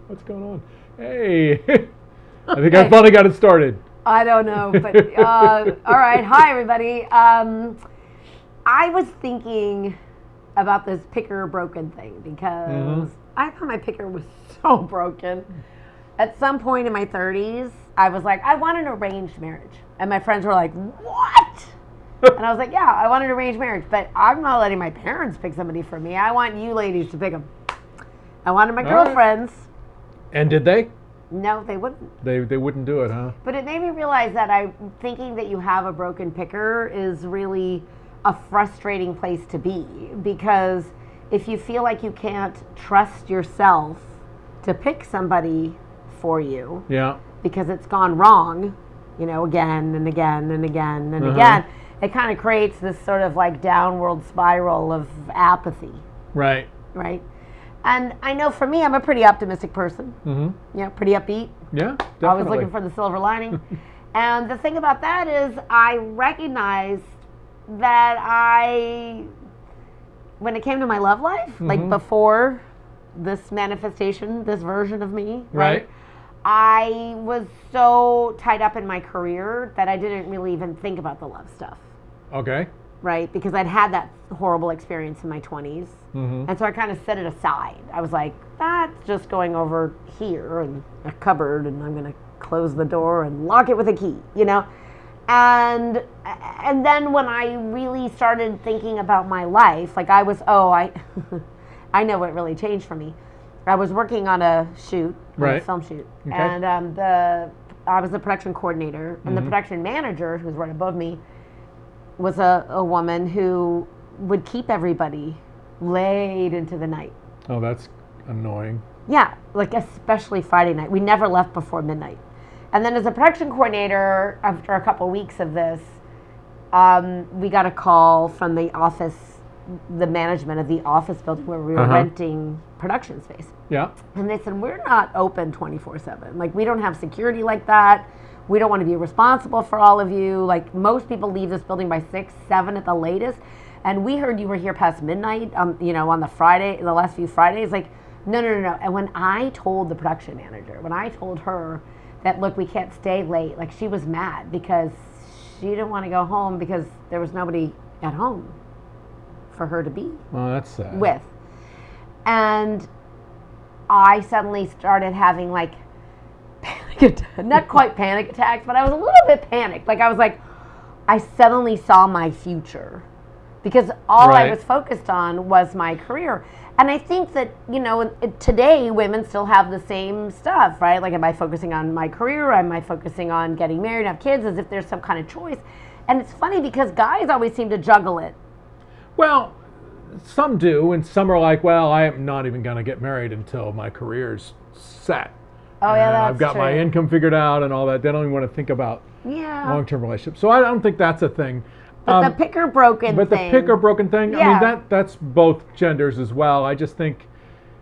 What's going on? Hey, I think I finally got it started. I don't know, but all right. Hi, everybody. I was thinking about this picker broken thing because I thought my picker was so broken. At some point in my 30s, I was like, I want an arranged marriage. And my friends were like, what? And I was like, yeah, I want an arranged marriage, but I'm not letting my parents pick somebody for me. I want you ladies to pick them. I wanted my girlfriends. And did they? No, they wouldn't. They wouldn't do it, huh? But it made me realize that thinking that you have a broken picker is really a frustrating place to be, because if you feel like you can't trust yourself to pick somebody for you, because it's gone wrong, again and again and again and again, it kind of creates this sort of like downward spiral of apathy. Right. Right. And I know for me, I'm a pretty optimistic person. Pretty upbeat. Yeah, definitely. Always looking for the silver lining. And the thing about that is I recognized that when it came to my love life, like before this manifestation, this version of me, right? I was so tied up in my career that I didn't really even think about the love stuff. Okay. Right? Because I'd had that horrible experience in my 20s. And so I kind of set it aside. I was like, that's just going over here in a cupboard, and I'm going to close the door and lock it with a key, And then when I really started thinking about my life, like I know what really changed for me. I was working on a shoot, a film shoot, and I was the production coordinator, and the production manager, who's right above me, was a woman who would keep everybody late into the night. Oh, that's annoying. Yeah, like especially Friday night. We never left before midnight. And then as a production coordinator, after a couple of weeks of this, we got a call from the management of the office building where we were renting production space. Yeah. And they said, we're not open 24/7. Like, we don't have security like that. We don't want to be responsible for all of you. Like, most people leave this building by 6, 7 at the latest. And we heard you were here past midnight, on the Friday, the last few Fridays. Like, no. And when I told the production manager, when I told her that, look, we can't stay late, like, she was mad because she didn't want to go home because there was nobody at home for her to be that's sad. with. And I suddenly started having like not quite panic attacks, but I was a little bit panicked. Like, I was like, I suddenly saw my future because all I was focused on was my career. And I think that, today women still have the same stuff, right? Like, am I focusing on my career? Am I focusing on getting married, have kids, as if there's some kind of choice? And it's funny because guys always seem to juggle it. Well, some do, and some are like, well, I am not even going to get married until my career's set. Oh, yeah, that's I've got true. my income figured out and all that. They don't even want to think about long-term relationships. So I don't think that's a thing. But the picker broken thing. But the picker broken thing, I mean, that's both genders as well. I just think,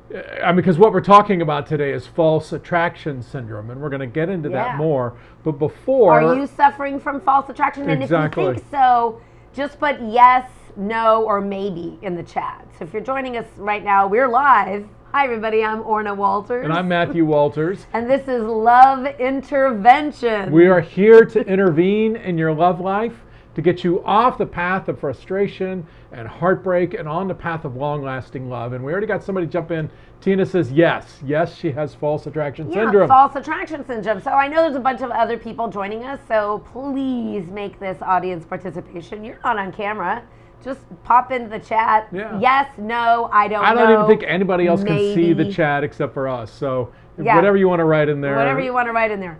because what we're talking about today is false attraction syndrome, and we're going to get into that more. But before... Are you suffering from false attraction? Exactly. And if you think so, just put yes, no, or maybe in the chat. So if you're joining us right now, we're live. Hi, everybody. I'm Orna Walters. And I'm Matthew Walters. And this is Love Intervention. We are here to intervene in your love life, to get you off the path of frustration and heartbreak and on the path of long-lasting love. And we already got somebody jump in. Tina says yes, she has false attraction syndrome. False attraction syndrome. So I know there's a bunch of other people joining us, so please make this audience participation. You're not on camera. Just pop into the chat. Yeah. Yes, no, I don't know. I don't even think anybody else maybe. can see the chat except for us. So whatever you want to write in there. Whatever you want to write in there.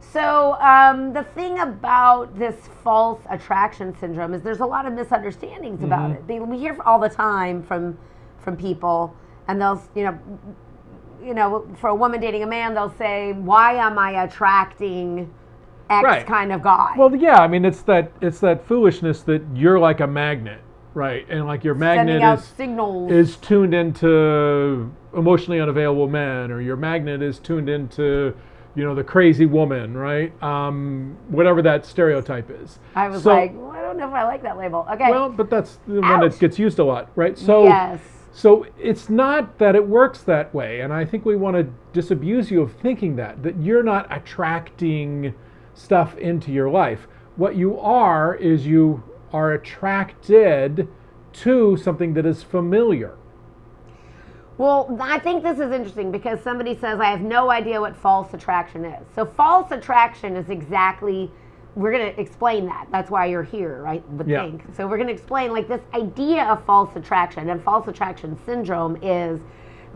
So the thing about this false attraction syndrome is there's a lot of misunderstandings about it. We hear all the time from people, and they'll, for a woman dating a man, they'll say, "Why am I attracting X kind of guy?" Well, yeah, I mean, it's that foolishness that you're like a magnet, right? And like your magnet is tuned into emotionally unavailable men, or your magnet is tuned into the crazy woman, right? Whatever that stereotype is. I was like, well, I don't know if I like that label. Okay. Well, but that's the one that gets used a lot, right? So, So it's not that it works that way, and I think we want to disabuse you of thinking that you're not attracting stuff into your life. What you are is you are attracted to something that is familiar. Well, I think this is interesting because somebody says, I have no idea what false attraction is. So false attraction is exactly, we're going to explain that. That's why you're here, right? Think. So we're going to explain like this idea of false attraction and false attraction syndrome is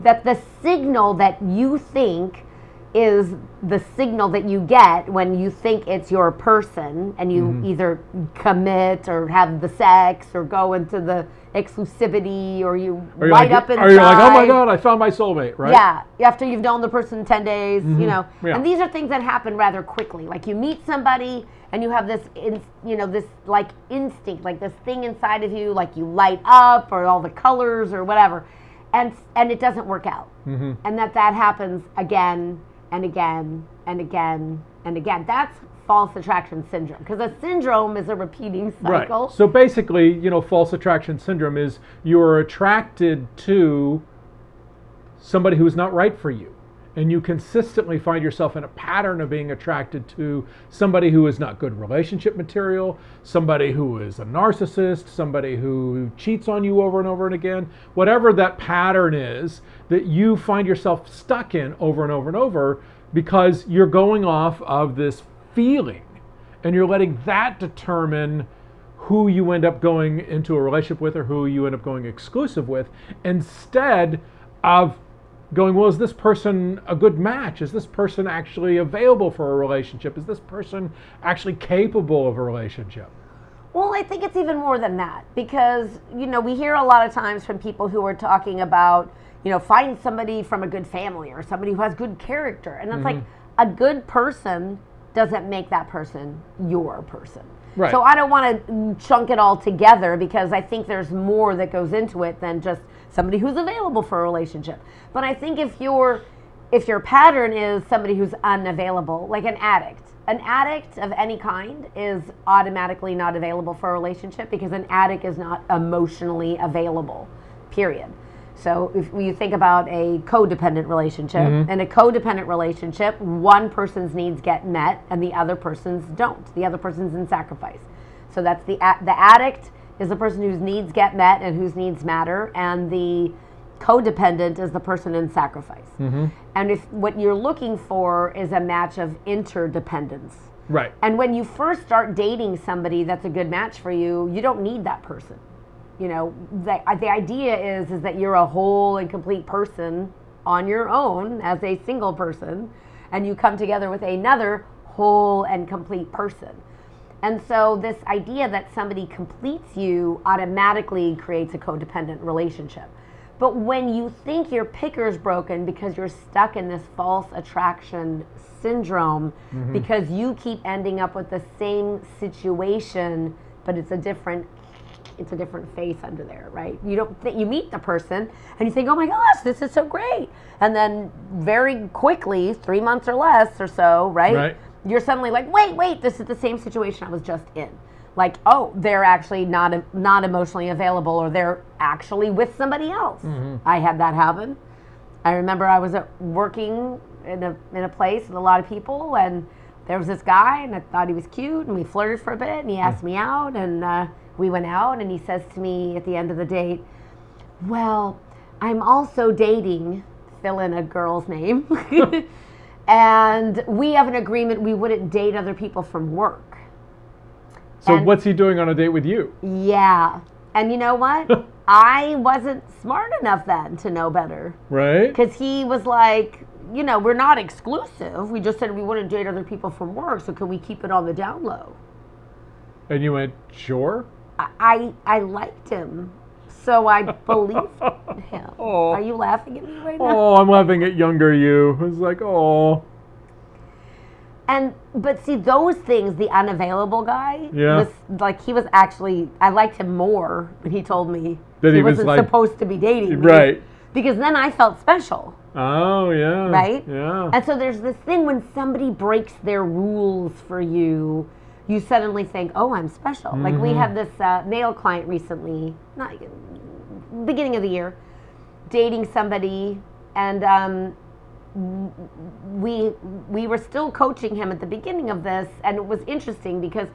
that the signal that you think is the signal that you get when you think it's your person and you either commit or have the sex or go into the exclusivity or you light up inside. Or you're like, oh my God, I found my soulmate, right? Yeah, after you've known the person 10 days, you know. Yeah. And these are things that happen rather quickly. Like you meet somebody and you have this, this like instinct, like this thing inside of you, like you light up or all the colors or whatever. And it doesn't work out. And that happens again and again and again and again. That's false attraction syndrome, because a syndrome is a repeating cycle. Right. So basically, false attraction syndrome is you're attracted to somebody who's not right for you. And you consistently find yourself in a pattern of being attracted to somebody who is not good relationship material, somebody who is a narcissist, somebody who cheats on you over and over and again. Whatever that pattern is that you find yourself stuck in over and over and over, because you're going off of this feeling and you're letting that determine who you end up going into a relationship with or who you end up going exclusive with, instead of going, well, is this person a good match? Is this person actually available for a relationship? Is this person actually capable of a relationship? Well, I think it's even more than that, because, we hear a lot of times from people who are talking about, find somebody from a good family or somebody who has good character. And it's like, a good person doesn't make that person your person. Right. So I don't want to chunk it all together, because I think there's more that goes into it than just somebody who's available for a relationship. But I think if your pattern is somebody who's unavailable, like an addict of any kind is automatically not available for a relationship, because an addict is not emotionally available, period. So if you think about a codependent relationship, in a codependent relationship, one person's needs get met and the other person's don't. The other person's in sacrifice. So that's the addict is the person whose needs get met and whose needs matter, and the codependent is the person in sacrifice. And if what you're looking for is a match of interdependence. Right. And when you first start dating somebody that's a good match for you, you don't need that person. The idea is that you're a whole and complete person on your own as a single person, and you come together with another whole and complete person. And so this idea that somebody completes you automatically creates a codependent relationship. But when you think your picker's broken because you're stuck in this false attraction syndrome, because you keep ending up with the same situation, but it's a different face under there, right? You meet the person and you think, oh my gosh, this is so great. And then very quickly, 3 months or less or so, right? You're suddenly like, wait, this is the same situation I was just in. Like, oh, they're actually not emotionally available, or they're actually with somebody else. I had that happen. I remember I was working in a place with a lot of people, and there was this guy, and I thought he was cute, and we flirted for a bit, and he asked me out, and we went out, and he says to me at the end of the date, well, I'm also dating, fill in a girl's name, and we have an agreement we wouldn't date other people from work. So what's he doing on a date with you? Yeah. And you know what? I wasn't smart enough then to know better. Right. Because he was like, we're not exclusive. We just said we wouldn't date other people from work, so can we keep it on the down low? And you went, sure? I liked him, so I believed him. Oh. Are you laughing at me right now? Oh, I'm laughing at younger you. It's like, oh. But see, those things, the unavailable guy, he was actually, I liked him more when he told me that he wasn't supposed to be dating me. Right. Because then I felt special. Oh, yeah. Right? Yeah. And so there's this thing when somebody breaks their rules for you, you suddenly think, oh, I'm special. Like we had this male client recently, not beginning of the year, dating somebody, and we were still coaching him at the beginning of this, and it was interesting because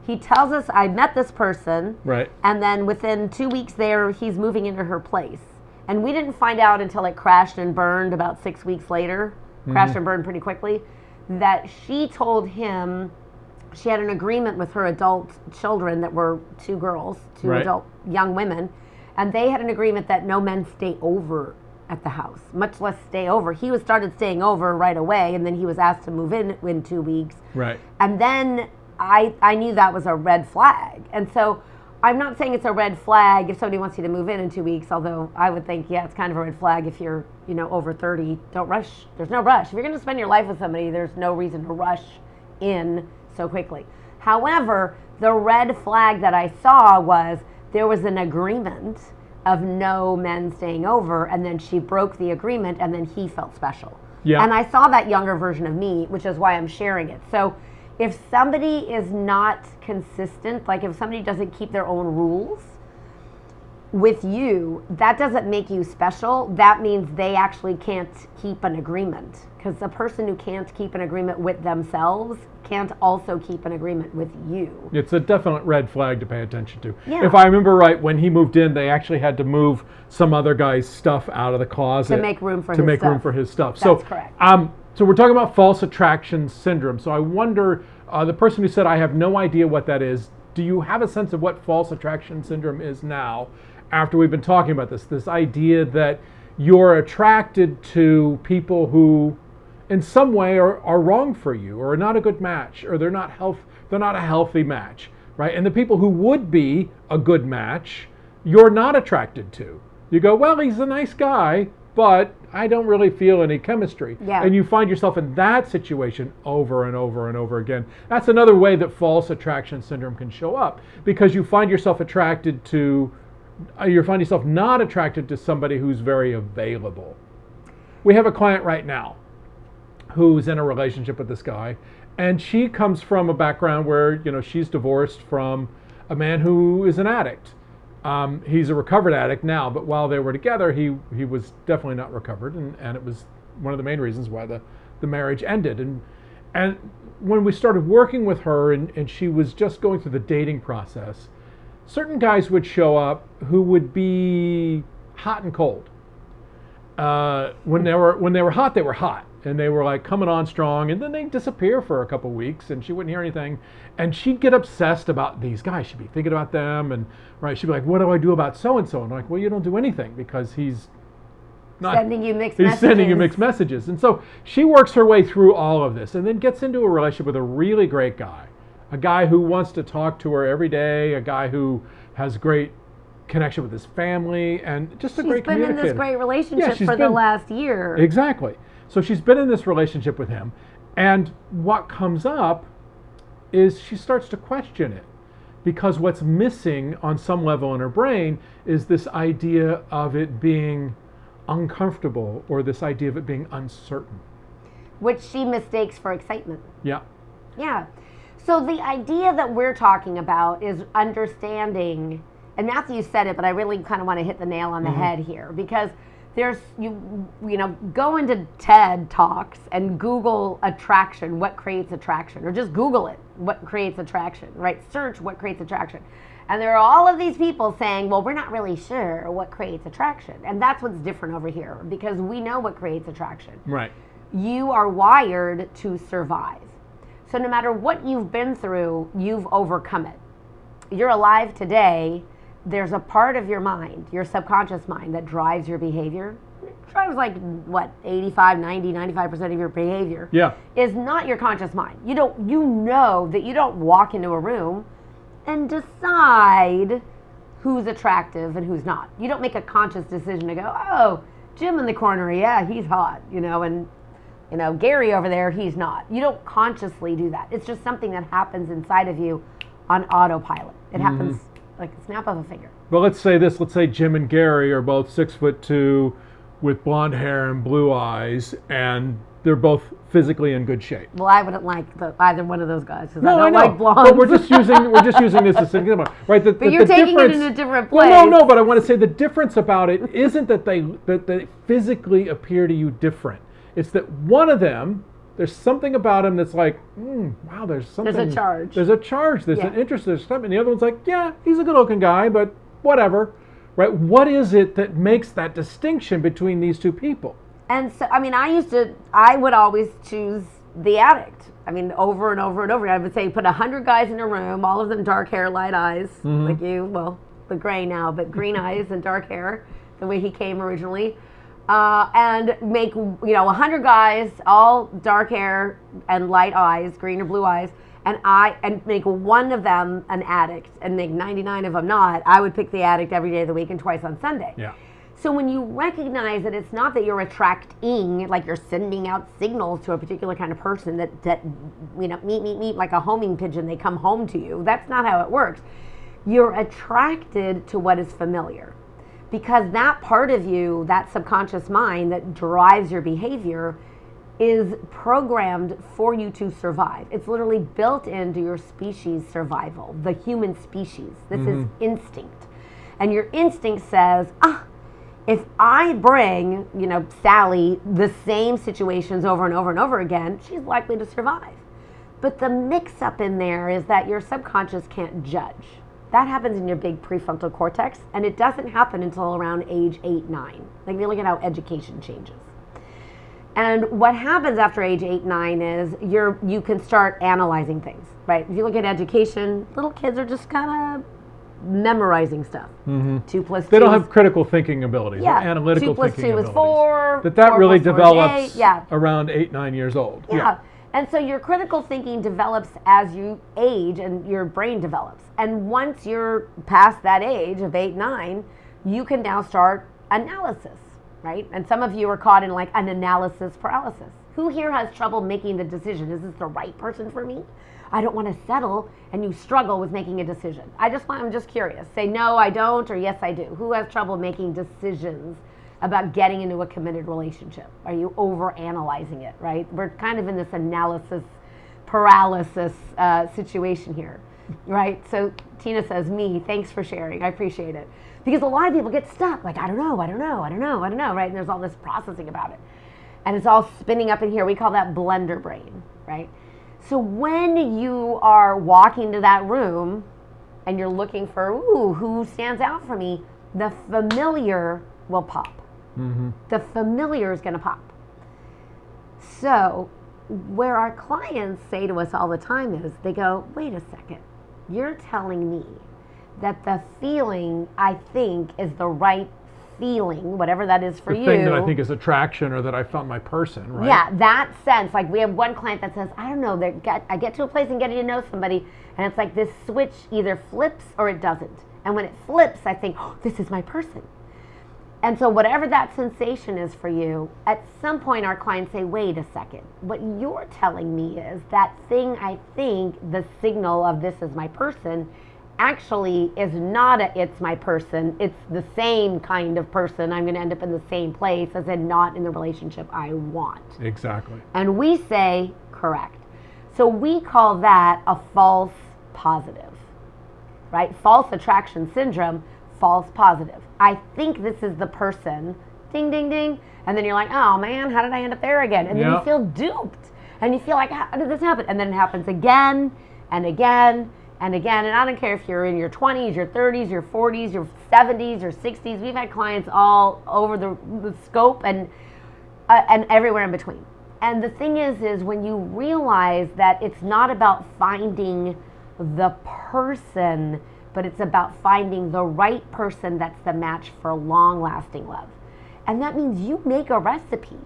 he tells us, I met this person, right, and then within 2 weeks there, he's moving into her place. And we didn't find out until it crashed and burned about 6 weeks later, crashed and burned pretty quickly, that she told him she had an agreement with her adult children that were 2 girls, 2 adult young women, and they had an agreement that no men stay over at the house, much less stay over. He was started staying over right away, and then he was asked to move in 2 weeks. Right. And then I knew that was a red flag. And so I'm not saying it's a red flag if somebody wants you to move in 2 weeks, although I would think, yeah, it's kind of a red flag if you're, over 30. Don't rush. There's no rush. If you're going to spend your life with somebody, there's no reason to rush in so quickly. However, the red flag that I saw was there was an agreement of no men staying over, and then she broke the agreement, and then he felt special. Yeah. And I saw that younger version of me, which is why I'm sharing it. So if somebody is not consistent, like if somebody doesn't keep their own rules with you, that doesn't make you special. That means they actually can't keep an agreement, because the person who can't keep an agreement with themselves can't also keep an agreement with you. It's a definite red flag to pay attention to. Yeah. If I remember right, when he moved in, they actually had to move some other guy's stuff out of the closet To make room for his stuff. So, That's correct. So we're talking about false attraction syndrome. So I wonder, the person who said, I have no idea what that is, do you have a sense of what false attraction syndrome is now, after we've been talking about this idea that you're attracted to people who in some way are wrong for you, or are not a good match, or they're not a healthy match, right? And the people who would be a good match, you're not attracted to. You go, well, he's a nice guy, but I don't really feel any chemistry. Yeah. And you find yourself in that situation over and over and over again. That's another way that false attraction syndrome can show up, because you find yourself not attracted to somebody who's very available. We have a client right now who's in a relationship with this guy, and she comes from a background where, she's divorced from a man who is an addict. He's a recovered addict now, but while they were together, he was definitely not recovered, and it was one of the main reasons why the marriage ended. And when we started working with her, and she was just going through the dating process, certain guys would show up who would be hot and cold. When they were hot, and they were like coming on strong, and then they'd disappear for a couple weeks, and she wouldn't hear anything, and she'd get obsessed about these guys. She'd be thinking about them, and she'd be like, what do I do about so and so? And I'm like, well, you don't do anything, because he's sending you mixed messages. He's sending you mixed messages. And so she works her way through all of this, and then gets into a relationship with a really great guy, a guy who wants to talk to her every day, a guy who has great connection with his family, and just a great communicator. She's been in this great relationship for the last year. Exactly. So she's been in this relationship with him, and what comes up is she starts to question it, because what's missing on some level in her brain is this idea of it being uncomfortable, or this idea of it being uncertain. Which she mistakes for excitement. Yeah. Yeah. So the idea that we're talking about is understanding, and Matthew said it, but I really kind of want to hit the nail on the head here, because there's, go into TED Talks and Google attraction, what creates attraction, or just Google it, what creates attraction, right? Search what creates attraction. And there are all of these people saying, well, we're not really sure what creates attraction. And that's what's different over here, because we know what creates attraction. Right. You are wired to survive. So no matter what you've been through, you've overcome it. You're alive today. There's a part of your mind, your subconscious mind, that drives your behavior. It drives 85, 90, 95% of your behavior. Yeah. Is not your conscious mind. You know that you don't walk into a room and decide who's attractive and who's not. You don't make a conscious decision to go, oh, Jim in the corner, yeah, he's hot, and Gary over there, he's not. You don't consciously do that. It's just something that happens inside of you on autopilot. It happens like a snap of a finger. Well, let's say this. Let's say Jim and Gary are both 6'2", with blonde hair and blue eyes, and they're both physically in good shape. Well, I wouldn't like either one of those guys because No, I don't know. like blondes. But we're just using this as an example, right? But you're taking it in a different place. Well, no. But I want to say the difference about it isn't that they physically appear to you different. It's that one of them, there's something about him that's like, wow, there's something. There's a charge. There's a charge. There's an interest. There's something. And the other one's like, yeah, he's a good-looking guy, but whatever, right? What is it that makes that distinction between these two people? And so, I mean, I would always choose the addict. I mean, over and over and over. I would say put 100 guys in a room, all of them dark hair, light eyes, like you. Well, the gray now, but green eyes and dark hair, the way he came originally. And make 100 guys, all dark hair and light eyes, green or blue eyes, and make one of them an addict and make 99 of them not. I would pick the addict every day of the week and twice on Sunday. Yeah. So when you recognize that it's not that you're attracting, like you're sending out signals to a particular kind of person that meet like a homing pigeon, they come home to you. That's not how it works. You're attracted to what is familiar. Because that part of you, that subconscious mind that drives your behavior, is programmed for you to survive. It's literally built into your species survival, the human species. This is instinct. And your instinct says, if I bring, Sally, the same situations over and over and over again, she's likely to survive. But the mix-up in there is that your subconscious can't judge. That happens in your big prefrontal cortex, and it doesn't happen until around age 8, 9. Like, you look at how education changes. And what happens after age 8, 9 is you can start analyzing things, right? If you look at education, little kids are just kind of memorizing stuff. 2 plus 2. They don't have critical thinking abilities, or analytical 2 plus thinking 2 abilities. is 4. That 4 really plus 4 is develops 8. around 8, 9 years old. Yeah. And so your critical thinking develops as you age and your brain develops. And once you're past that age of 8, 9, you can now start analysis, right? And some of you are caught in like an analysis paralysis. Who here has trouble making the decision? Is this the right person for me? I don't want to settle, and you struggle with making a decision. I'm just curious. Say no, I don't, or yes, I do. Who has trouble making decisions about getting into a committed relationship? Are you over-analyzing it, right? We're kind of in this analysis paralysis situation here, right? So Tina says, me, thanks for sharing. I appreciate it. Because a lot of people get stuck, like, I don't know, right? And there's all this processing about it. And it's all spinning up in here. We call that blender brain, right? So when you are walking to that room and you're looking for, who stands out for me, the familiar will pop. The familiar is going to pop. So where our clients say to us all the time is, they go, wait a second, you're telling me that the feeling I think is the right feeling, whatever that is for you. The thing that I think is attraction, or that I found my person, right? Yeah, that sense. Like, we have one client that says, I don't know, I get to a place and getting to know somebody, and it's like this switch either flips or it doesn't. And when it flips, I think, this is my person. And so whatever that sensation is for you, at some point our clients say, wait a second, what you're telling me is that thing I think, the signal of this is my person, actually is not it's my person, it's the same kind of person. I'm going to end up in the same place, as in not in the relationship I want. Exactly. And we say, correct. So we call that a false positive, right? False attraction syndrome, false positive. I think this is the person, ding, ding, ding. And then you're like, oh man, how did I end up there again? And then you feel duped. And you feel like, how did this happen? And then it happens again and again and again. And I don't care if you're in your 20s, your 30s, your 40s, your 70s, your 60s. We've had clients all over the scope and everywhere in between. And the thing is when you realize that it's not about finding the person, but it's about finding the right person that's the match for long-lasting love. And that means you make a recipe.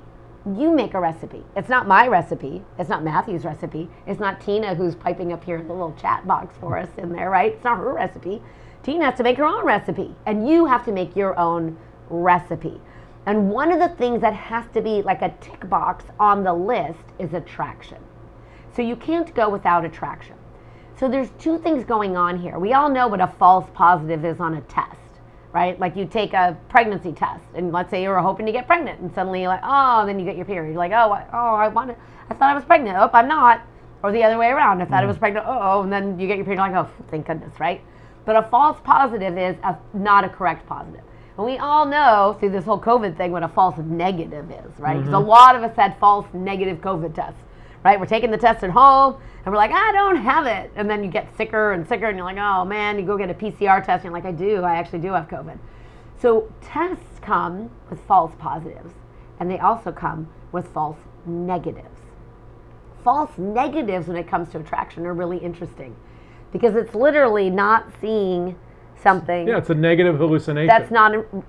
You make a recipe. It's not my recipe. It's not Matthew's recipe. It's not Tina, who's piping up here in the little chat box for us in there, right? It's not her recipe. Tina has to make her own recipe. And you have to make your own recipe. And one of the things that has to be like a tick box on the list is attraction. So you can't go without attraction. So there's two things going on here. We all know what a false positive is on a test. right? Like you take a pregnancy test, and let's say you were hoping to get pregnant, and suddenly you're like, oh, then you get your period. You're like, I thought I was pregnant. Oh, I'm not. Or the other way around. I thought I was pregnant. Oh, and then you get your period. You're like, oh, thank goodness, right? But a false positive is not a correct positive. And we all know through this whole COVID thing what a false negative is, right? Because a lot of us had false negative COVID tests, right? We're taking the test at home, and we're like, I don't have it. And then you get sicker and sicker, and you're like, oh, man, you go get a PCR test, and you're like, I actually do have COVID. So tests come with false positives, and they also come with false negatives. False negatives when it comes to attraction are really interesting because it's literally not seeing something. Yeah, it's a negative hallucination.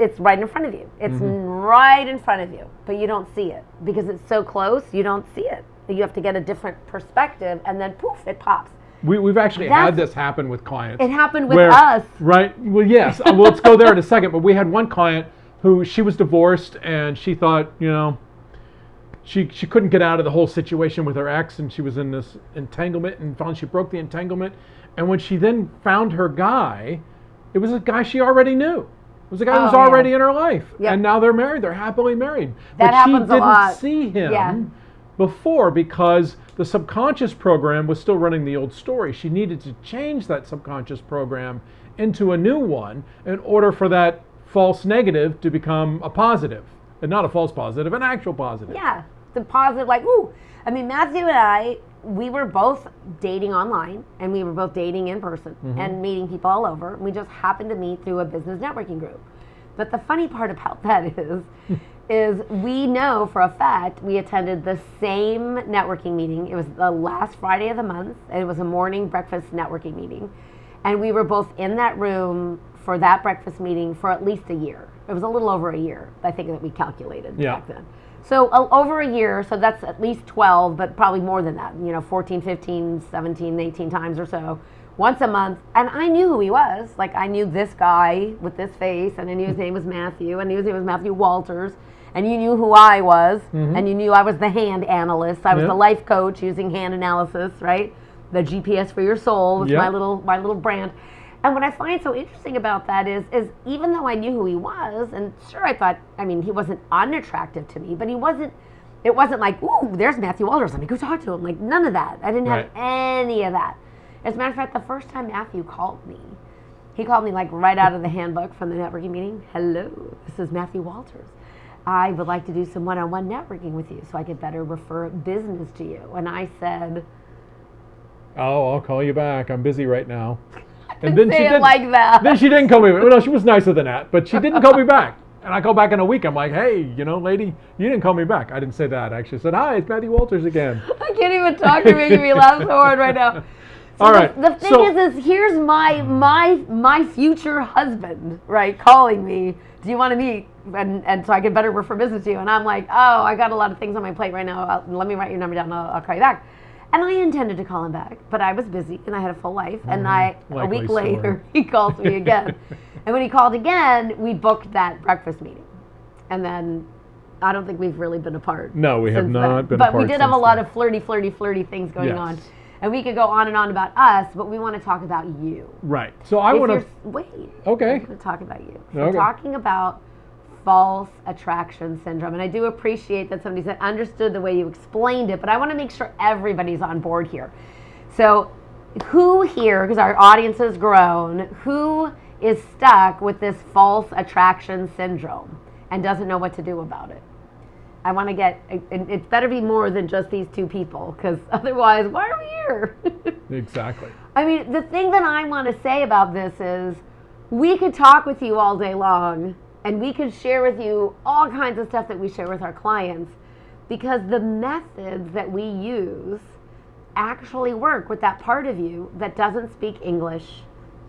It's right in front of you. It's right in front of you, but you don't see it because it's so close, you don't see it. You have to get a different perspective, and then poof, it pops. We've actually had this happen with clients. It happened with us. Right. Well, yes. Well, let's go there in a second. But we had one client who she was divorced, and she thought, she couldn't get out of the whole situation with her ex, and she was in this entanglement, and finally she broke the entanglement. And when she then found her guy, it was a guy she already knew. It was a guy who was already in her life. Yep. And now they're married. They're happily married. That happens a lot. But she didn't see him before because the subconscious program was still running the old story. She needed to change that subconscious program into a new one in order for that false negative to become a positive. And not a false positive, an actual positive. Yeah, the positive, like, ooh. I mean, Matthew and I, we were both dating online, and we were both dating in person, and meeting people all over. We just happened to meet through a business networking group. But the funny part about that is we know for a fact we attended the same networking meeting. It was the last Friday of the month, and it was a morning breakfast networking meeting. And we were both in that room for that breakfast meeting for at least a year. It was a little over a year, I think, that we calculated back then. So over a year, so that's at least 12, but probably more than that, 14, 15, 17, 18 times or so, once a month. And I knew who he was. Like, I knew this guy with this face, and I knew his name was Matthew, and I knew his name was Matthew Walters, and you knew who I was, and you knew I was the hand analyst. I was the life coach using hand analysis, right? The GPS for your soul was my little brand. And what I find so interesting about that is even though I knew who he was, and sure, I thought, he wasn't unattractive to me, but it wasn't like, ooh, there's Matthew Walters, let me go talk to him. Like, none of that. I didn't have any of that. As a matter of fact, the first time Matthew called me, he called me like right out of the handbook from the networking meeting. Hello, this is Matthew Walters. I would like to do some one-on-one networking with you so I could better refer business to you. And I said, oh, I'll call you back. I'm busy right now. And then she didn't like that. Then she didn't call me back. Well, no, she was nicer than that, but she didn't call me back. And I call back in a week. I'm like, hey, lady, you didn't call me back. I didn't say that. I actually said, hi, it's Matthew Walters again. I can't even talk. You're making me laugh so hard right now. So all right. The thing is here's my future husband, right, calling me. Do you want to meet? And so I can better refer business to you. And I'm like, oh, I got a lot of things on my plate right now. Let me write your number down. I'll call you back. And I intended to call him back, but I was busy and I had a full life. And a week later, he calls me again. And when he called again, we booked that breakfast meeting. And then I don't think we've really been apart. No, we have not been apart. But we did have a lot of flirty things going on. And we could go on and on about us, but we want to talk about you. Right. So I want to... Wait. Okay. I want to talk about you. So talking about false attraction syndrome. And I do appreciate that somebody said understood the way you explained it, but I want to make sure everybody's on board here. So who here, because our audience has grown, who is stuck with this false attraction syndrome and doesn't know what to do about it? I want to get, it better be more than just these two people, because otherwise, why are we here? Exactly. I mean, the thing that I want to say about this is we could talk with you all day long, and we could share with you all kinds of stuff that we share with our clients, because the methods that we use actually work with that part of you that doesn't speak English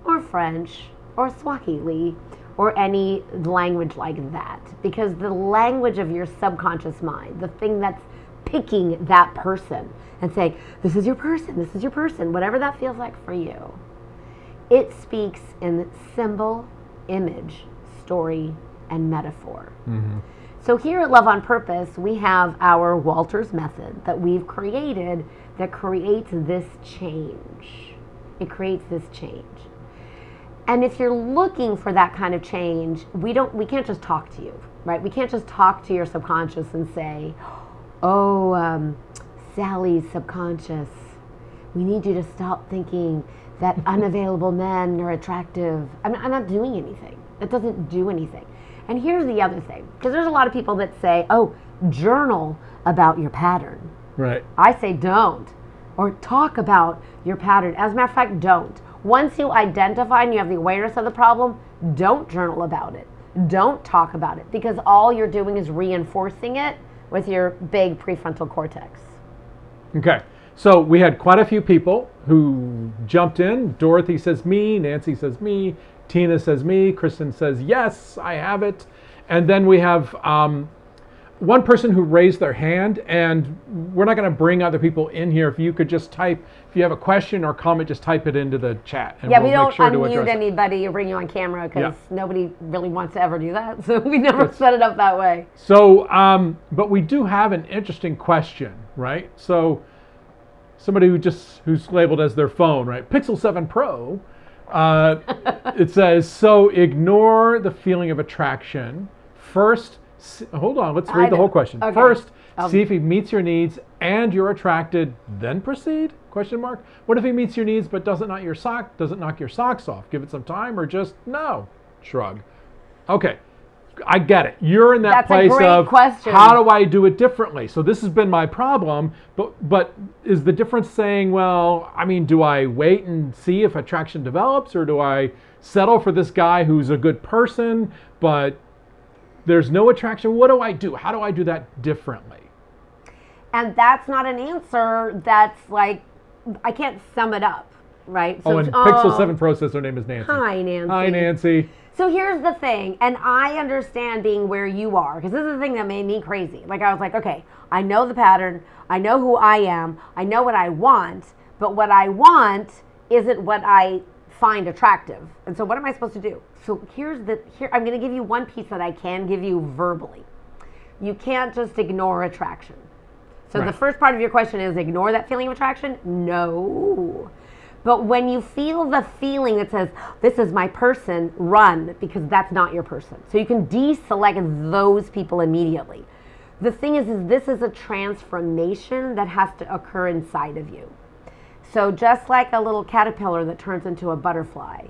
or French or Swahili or any language like that. Because the language of your subconscious mind, the thing that's picking that person and saying, this is your person, whatever that feels like for you, it speaks in symbol, image, story, and metaphor. So here at Love on Purpose, we have our Walters method that we've created that creates this change. It creates this change. And if you're looking for that kind of change, we can't just talk to you, right? We can't just talk to your subconscious and say, oh, Sally's subconscious, we need you to stop thinking that unavailable men are attractive. I'm not doing anything. That doesn't do anything. And here's the other thing, because there's a lot of people that say, oh, journal about your pattern. Right. I say don't. Or talk about your pattern. As a matter of fact, don't. Once you identify and you have the awareness of the problem, don't journal about it. Don't talk about it, because all you're doing is reinforcing it with your big prefrontal cortex. Okay. So we had quite a few people who jumped in. Dorothy says me, Nancy says me, Tina says me, Kristen says yes, I have it. And then we have one person who raised their hand, and we're not going to bring other people in here. If you could just type, if you have a question or comment, just type it into the chat. And yeah, we we'll don't make sure unmute anybody or bring you on camera, because nobody really wants to ever do that. So we never set it up that way. So, but we do have an interesting question, right? So somebody who's labeled as their phone, right? Pixel 7 Pro. It says, so ignore the feeling of attraction. First, hold on, let's read the whole question. Okay. First, see if he meets your needs and you're attracted, then proceed? Question mark. What if he meets your needs but doesn't knock your socks off? Give it some time, or just no? Shrug. Okay. I get it. You're in that place of question. How do I do it differently? So this has been my problem, but is the difference saying, well, I mean, do I wait and see if attraction develops, or do I settle for this guy who's a good person, but there's no attraction? What do I do? How do I do that differently? And that's not an answer that's like, I can't sum it up, right? So and Pixel 7 Pro says her name is Nancy. Hi, Nancy. Hi, Nancy. So here's the thing, and I understand being where you are, because this is the thing that made me crazy. Like, I was like, okay, I know the pattern, I know who I am, I know what I want, but what I want isn't what I find attractive. And so what am I supposed to do? So here I'm going to give you one piece that I can give you verbally. You can't just ignore attraction. So the first part of your question is ignore that feeling of attraction? No. But when you feel the feeling that says, this is my person, run, because that's not your person. So you can deselect those people immediately. The thing is this is a transformation that has to occur inside of you. So just like a little caterpillar that turns into a butterfly,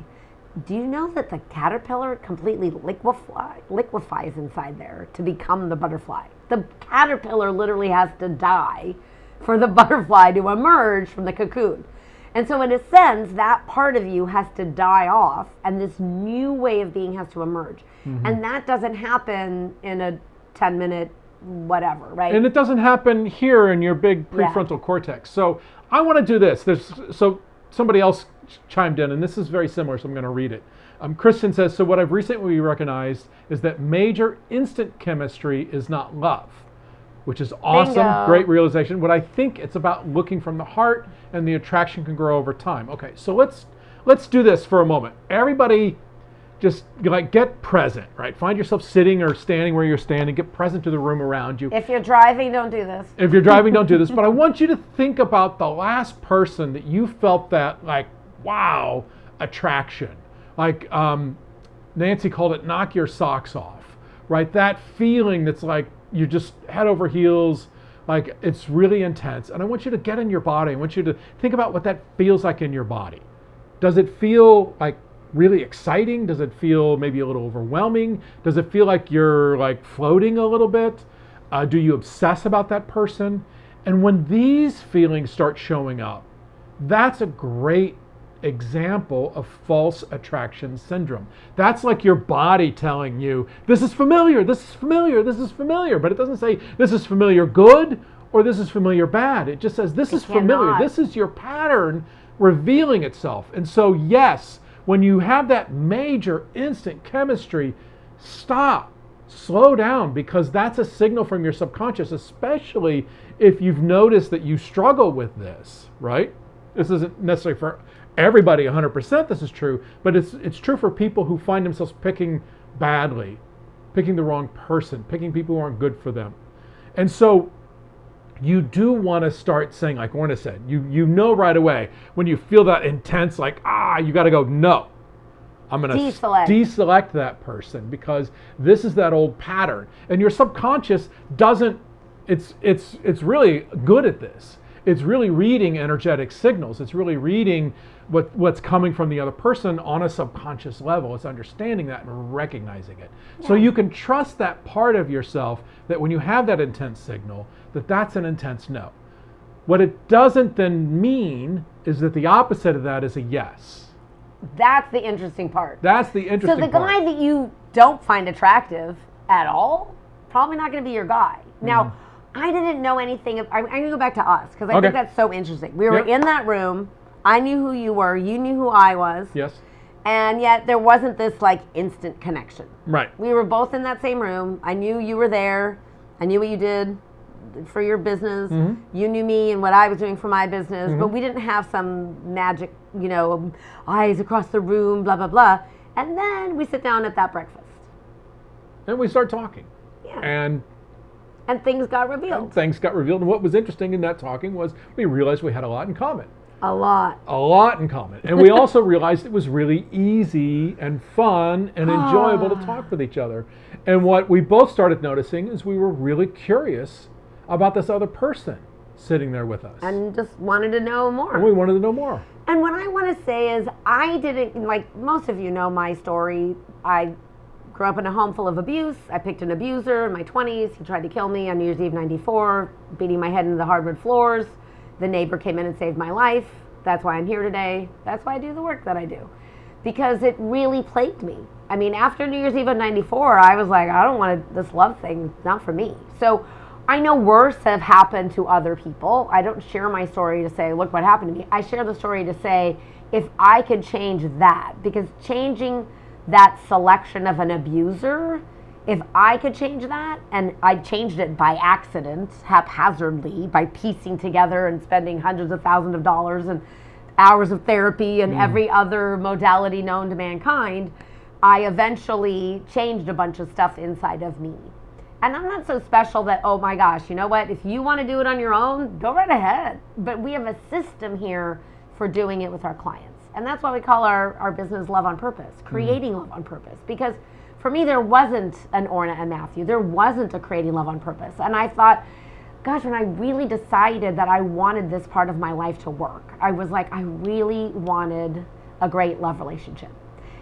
do you know that the caterpillar completely liquefies inside there to become the butterfly? The caterpillar literally has to die for the butterfly to emerge from the cocoon. And so in a sense, that part of you has to die off, and this new way of being has to emerge. Mm-hmm. And that doesn't happen in a 10-minute whatever, right? And it doesn't happen here in your big prefrontal cortex. So I want to do this. So somebody else chimed in, and this is very similar, so I'm going to read it. Kristen says, so what I've recently recognized is that major instant chemistry is not love, which is awesome. Bingo. Great realization. What I think it's about looking from the heart, and the attraction can grow over time. Okay, so let's do this for a moment. Everybody just get present, right? Find yourself sitting or standing where you're standing. Get present to the room around you. If you're driving, don't do this. If you're driving, don't do this. But I want you to think about the last person that you felt that wow, attraction. Nancy called it knock your socks off, right? That feeling that's like you're just head over heels, like it's really intense. And I want you to get in your body. I want you to think about what that feels like in your body. Does it feel like really exciting? Does it feel maybe a little overwhelming? Does it feel like you're floating a little bit? Do you obsess about that person? And when these feelings start showing up, that's a great example of false attraction syndrome. That's like your body telling you, this is familiar, this is familiar, this is familiar. But it doesn't say this is familiar good or this is familiar bad. It just says this is familiar. This is your pattern revealing itself. And so yes, when you have that major instant chemistry, stop, slow down, because that's a signal from your subconscious, especially if you've noticed that you struggle with this, right? This isn't necessarily for everybody 100% this is true, but it's true for people who find themselves picking badly, picking the wrong person, picking people who aren't good for them. And so you do want to start saying, like Orna said, you know right away when you feel that intense, you got to go, no, I'm going to deselect that person because this is that old pattern. And your subconscious doesn't, it's really good at this. It's really reading energetic signals. It's really reading what's coming from the other person on a subconscious level. It's understanding that and recognizing it. Yeah. So you can trust that part of yourself that when you have that intense signal, that's an intense no. What it doesn't then mean is that the opposite of that is a yes. That's the interesting part. That's the interesting part. So the guy that you don't find attractive at all, probably not going to be your guy. Now, I didn't know anything. I'm going to go back to us because I think that's so interesting. We were in that room. I knew who you were. You knew who I was. Yes. And yet there wasn't this like instant connection. Right. We were both in that same room. I knew you were there. I knew what you did for your business. You knew me and what I was doing for my business. But we didn't have some magic, eyes across the room, blah, blah, blah. And then we sit down at that breakfast. And we start talking. Yeah. And things got revealed. And what was interesting in that talking was we realized we had a lot in common. A lot in common. And we also realized it was really easy and fun and enjoyable to talk with each other. And what we both started noticing is we were really curious about this other person sitting there with us. And just wanted to know more. And we wanted to know more. And what I want to say is I didn't, like most of you know my story, I grew up in a home full of abuse. I picked an abuser in my 20s. He tried to kill me on New Year's Eve '94, beating my head into the hardwood floors. The neighbor came in and saved my life. That's why I'm here today. That's why I do the work that I do. Because it really plagued me. I mean, after New Year's Eve of '94, I was like, I don't want this love thing, not for me. So I know worse have happened to other people. I don't share my story to say, look what happened to me. I share the story to say, if I could change that, because changing that selection of an abuser, if I could change that, and I changed it by accident, haphazardly, by piecing together and spending hundreds of thousands of dollars and hours of therapy and every other modality known to mankind, I eventually changed a bunch of stuff inside of me. And I'm not so special that, oh my gosh, you know what, if you want to do it on your own, go right ahead. But we have a system here for doing it with our clients. And that's why we call our business Love on Purpose, creating love on purpose. Because for me, there wasn't an Orna and Matthew. There wasn't a creating love on purpose. And I thought, gosh, when I really decided that I wanted this part of my life to work, I was like, I really wanted a great love relationship.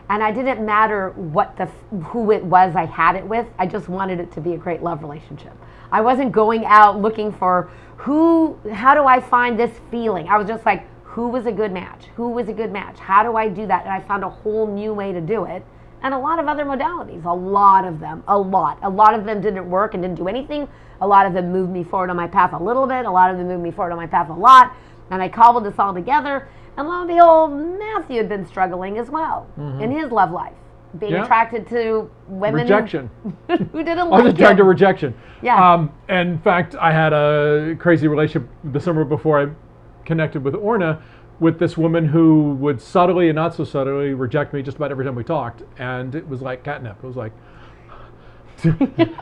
And I didn't matter who it was I had it with. I just wanted it to be a great love relationship. I wasn't going out looking for how do I find this feeling? I was just like, who was a good match? Who was a good match? How do I do that? And I found a whole new way to do it. And a lot of other modalities, a lot of them. A lot of them didn't work and didn't do anything. A lot of them moved me forward on my path a little bit. A lot of them moved me forward on my path a lot. And I cobbled this all together. And lo and behold, Matthew had been struggling as well in his love life. Being attracted to women rejection. who didn't like him. I was attracted to rejection. Yeah. In fact, I had a crazy relationship the summer before I connected with Orna, with this woman who would subtly and not so subtly reject me just about every time we talked. And it was like catnip. It was like,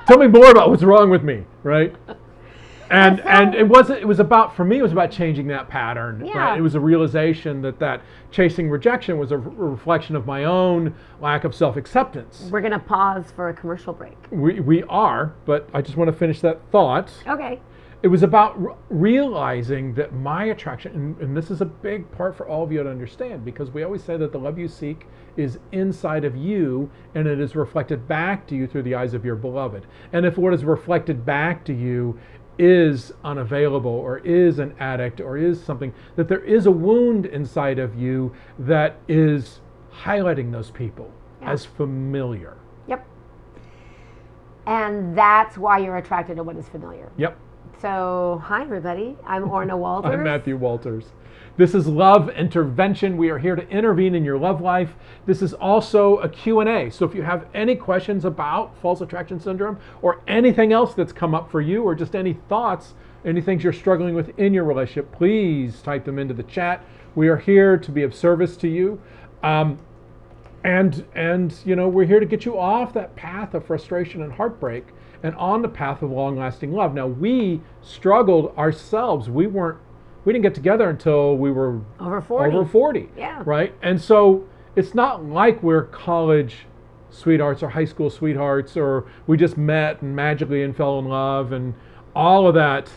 tell me more about what's wrong with me, right? And it was about, for me, it was about changing that pattern. Yeah. Right? It was a realization that chasing rejection was a reflection of my own lack of self-acceptance. We're going to pause for a commercial break. We are, but I just want to finish that thought. Okay. It was about realizing that my attraction, and this is a big part for all of you to understand, because we always say that the love you seek is inside of you, and it is reflected back to you through the eyes of your beloved. And if what is reflected back to you is unavailable, or is an addict, or is something, that there is a wound inside of you that is highlighting those people as familiar. Yep. And that's why you're attracted to what is familiar. Yep. So, hi everybody, I'm Orna Walters. I'm Matthew Walters. This is Love Intervention. We are here to intervene in your love life. This is also a Q&A. So if you have any questions about false attraction syndrome or anything else that's come up for you, or just any thoughts, any things you're struggling with in your relationship, please type them into the chat. We are here to be of service to you. And we're here to get you off that path of frustration and heartbreak and on the path of long-lasting love. Now, we struggled ourselves. We didn't get together until we were over 40. Yeah. Right? And so it's not like we're college sweethearts or high school sweethearts, or we just met and magically and fell in love and all of that.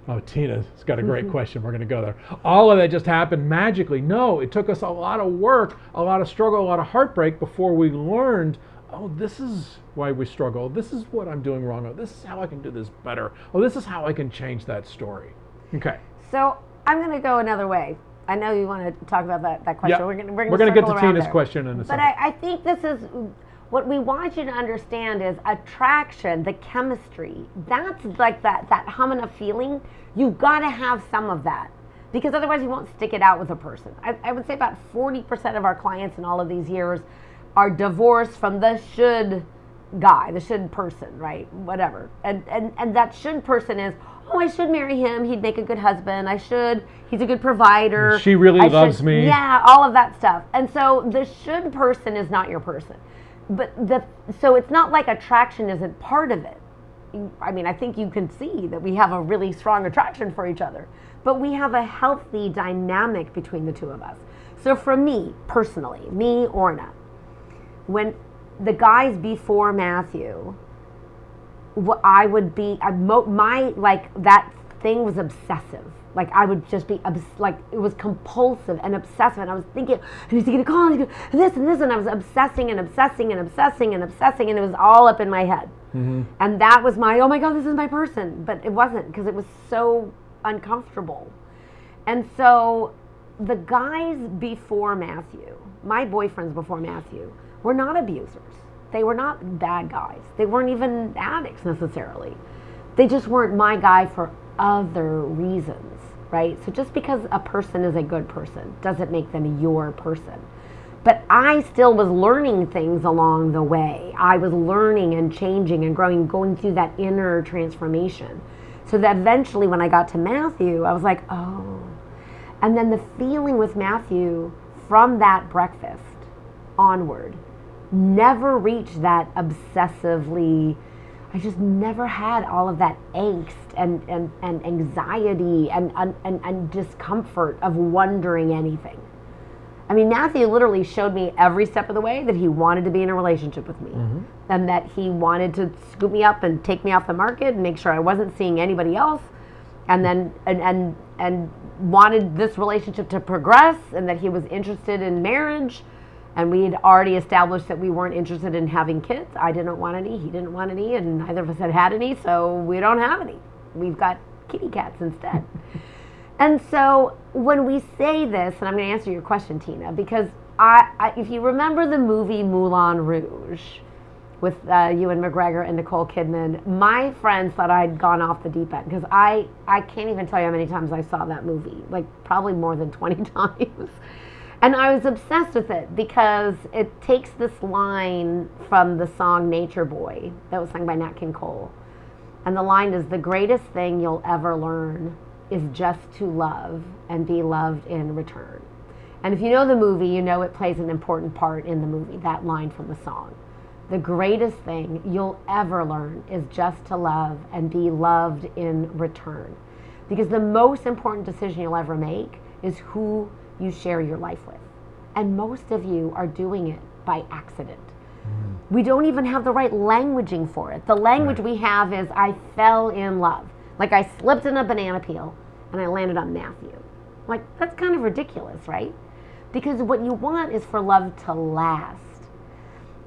Oh, Tina's got a great question. We're going to go there. All of that just happened magically. No, it took us a lot of work, a lot of struggle, a lot of heartbreak before we learned, oh, this is why we struggle. This is what I'm doing wrong. Oh, this is how I can do this better. Oh, this is how I can change that story. Okay. So I'm going to go another way. I know you want to talk about that question. Yeah. We're going to get to Tina's question in a second. But I think this is what we want you to understand is attraction, the chemistry. That's like that hum of feeling. You've got to have some of that, because otherwise you won't stick it out with a person. I would say about 40% of our clients in all of these years are divorced from the should guy, the should person, right? Whatever. And that should person is, oh, I should marry him. He'd make a good husband. He's a good provider. She really loves me. Yeah, all of that stuff. And so the should person is not your person. But so it's not like attraction isn't part of it. I mean, I think you can see that we have a really strong attraction for each other, but we have a healthy dynamic between the two of us. So for me, personally, Orna, when the guys before Matthew, I would be, that thing was obsessive. Like I would just be, like it was compulsive and obsessive. And I was thinking, and he's going to call, and this and this. And I was obsessing and obsessing and obsessing and obsessing. And it was all up in my head. Mm-hmm. And that was oh my God, this is my person. But it wasn't, because it was so uncomfortable. And so the guys before Matthew, my boyfriends before Matthew, were not abusers. They were not bad guys. They weren't even addicts necessarily. They just weren't my guy for other reasons, right? So just because a person is a good person doesn't make them your person. But I still was learning things along the way. I was learning and changing and growing, going through that inner transformation. So that eventually when I got to Matthew, I was like, oh. And then the feeling with Matthew from that breakfast onward never reached that obsessively. I just never had all of that angst and anxiety and discomfort of wondering anything. I mean, Matthew literally showed me every step of the way that he wanted to be in a relationship with me, mm-hmm. and that he wanted to scoop me up and take me off the market and make sure I wasn't seeing anybody else, and then and wanted this relationship to progress, and that he was interested in marriage. And we had already established that we weren't interested in having kids. I didn't want any, he didn't want any, and neither of us had any, so we don't have any. We've got kitty cats instead. And so when we say this, and I'm going to answer your question, Tina, because I if you remember the movie Moulin Rouge with Ewan McGregor and Nicole Kidman, my friends thought I'd gone off the deep end, because I can't even tell you how many times I saw that movie, like probably more than 20 times. And I was obsessed with it because it takes this line from the song Nature Boy that was sung by Nat King Cole. And the line is, the greatest thing you'll ever learn is just to love and be loved in return. And if you know the movie, you know it plays an important part in the movie, that line from the song. The greatest thing you'll ever learn is just to love and be loved in return. Because the most important decision you'll ever make is who you share your life with. And most of you are doing it by accident. Mm-hmm. We don't even have the right languaging for it. The language we have is, I fell in love. Like I slipped in a banana peel and I landed on Matthew. Like, that's kind of ridiculous, right? Because what you want is for love to last.